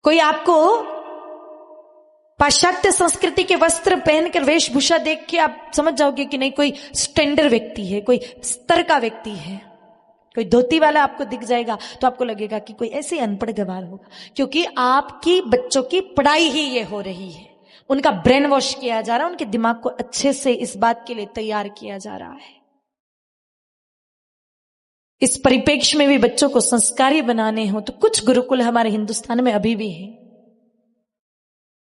कोई आपको पाश्चात्य संस्कृति के वस्त्र पहनकर वेशभूषा देख के आप समझ जाओगे कि नहीं कोई स्टैंडर्ड व्यक्ति है, कोई स्तर का व्यक्ति है। कोई धोती वाला आपको दिख जाएगा तो आपको लगेगा कि कोई ऐसे अनपढ़ गवार होगा, क्योंकि आपकी बच्चों की पढ़ाई ही ये हो रही है। उनका ब्रेन वॉश किया जा रहा है, उनके दिमाग को अच्छे से इस बात के लिए तैयार किया जा रहा है। इस परिप्रेक्ष्य में भी बच्चों को संस्कारी बनाने हो तो कुछ गुरुकुल हमारे हिंदुस्तान में अभी भी हैं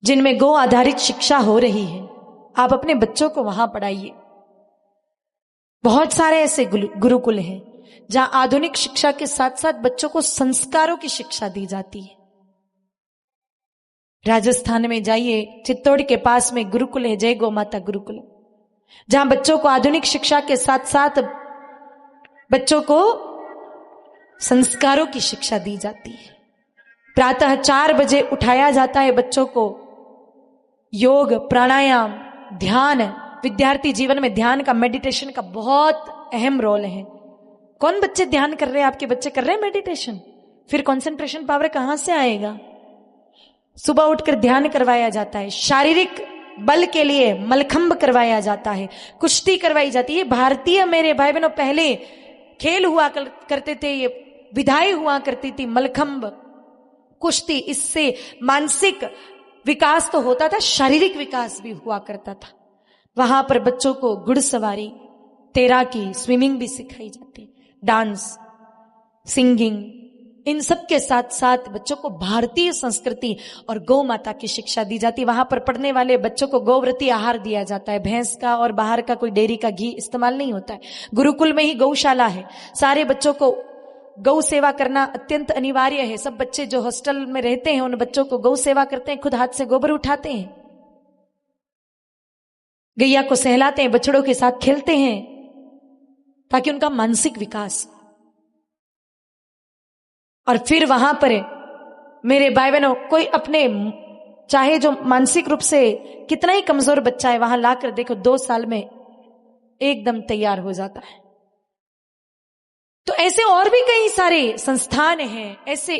जिनमें गौ आधारित शिक्षा हो रही है। आप अपने बच्चों को वहां पढ़ाइए। बहुत सारे ऐसे गुरुकुल हैं जहां आधुनिक शिक्षा के साथ साथ बच्चों को संस्कारों की शिक्षा दी जाती है। राजस्थान में जाइए, चित्तौड़ के पास में गुरुकुल है, जय गौ माता गुरुकुल, जहां बच्चों को आधुनिक शिक्षा के साथ साथ बच्चों को संस्कारों की शिक्षा दी जाती है। प्रातः 4 बजे उठाया जाता है बच्चों को। योग, प्राणायाम, ध्यान, विद्यार्थी जीवन में ध्यान का, मेडिटेशन का बहुत अहम रोल है। कौन बच्चे ध्यान कर रहे हैं? आपके बच्चे कर रहे हैं मेडिटेशन? फिर कंसंट्रेशन पावर कहां से आएगा? सुबह उठकर ध्यान करवाया जाता है, शारीरिक बल के लिए मलखंब करवाया जाता है, कुश्ती करवाई जाती है। भारतीय मेरे भाई बहनों पहले खेल हुआ करते थे, ये विधाई हुआ करती थी, मलखंब, कुश्ती। इससे मानसिक विकास तो होता था, शारीरिक विकास भी हुआ करता था। वहां पर बच्चों को घुड़सवारी, तैराकी, स्विमिंग भी सिखाई जाती, डांस, सिंगिंग, इन सब के साथ साथ बच्चों को भारतीय संस्कृति और गौ माता की शिक्षा दी जाती। वहां पर पढ़ने वाले बच्चों को गौव्रती आहार दिया जाता है। भैंस का और बाहर का कोई डेयरी का घी इस्तेमाल नहीं होता है। गुरुकुल में ही गौशाला है। सारे बच्चों को गौ सेवा करना अत्यंत अनिवार्य है। सब बच्चे जो हॉस्टल में रहते हैं उन बच्चों को गौ सेवा करते हैं, खुद हाथ से गोबर उठाते हैं, गैया को सहलाते हैं, बछड़ों के साथ खेलते हैं ताकि उनका मानसिक विकास। और फिर वहां पर मेरे भाई बहनों कोई अपने चाहे जो मानसिक रूप से कितना ही कमजोर बच्चा है, वहां लाकर देखो 2 साल में एकदम तैयार हो जाता है। तो ऐसे और भी कई सारे संस्थान हैं, ऐसे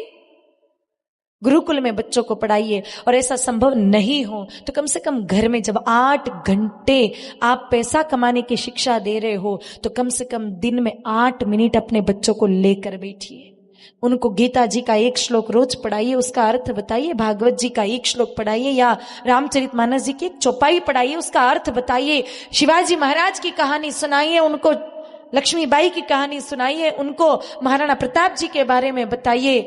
गुरुकुल में बच्चों को पढ़ाइए। और ऐसा संभव नहीं हो तो कम से कम घर में जब 8 घंटे आप पैसा कमाने की शिक्षा दे रहे हो तो कम से कम दिन में 8 मिनट अपने बच्चों को लेकर बैठिए। उनको गीता जी का 1 श्लोक रोज पढ़ाइए, उसका अर्थ बताइए। भागवत जी का 1 श्लोक पढ़ाइए या रामचरितमानस जी की 1 चौपाई पढ़ाइए, उसका अर्थ बताइए। शिवाजी महाराज की कहानी सुनाइए उनको, लक्ष्मीबाई की कहानी सुनाइए उनको, महाराणा प्रताप जी के बारे में बताइए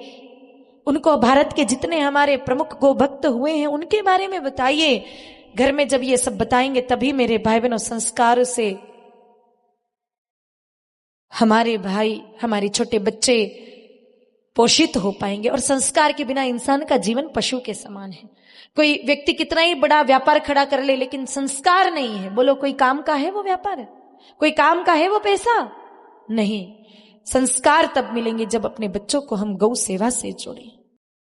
उनको, भारत के जितने हमारे प्रमुख गो भक्त हुए हैं उनके बारे में बताइए। घर में जब ये सब बताएंगे तभी मेरे भाई बहनों संस्कार से हमारे भाई, हमारे छोटे बच्चे पोषित हो पाएंगे। और संस्कार के बिना इंसान का जीवन पशु के समान है। कोई व्यक्ति कितना ही बड़ा व्यापार खड़ा कर ले लेकिन संस्कार नहीं है, बोलो कोई काम का है वो व्यापार? कोई काम का है वो पैसा? नहीं। संस्कार तब मिलेंगे जब अपने बच्चों को हम गौ सेवा से जोड़ें।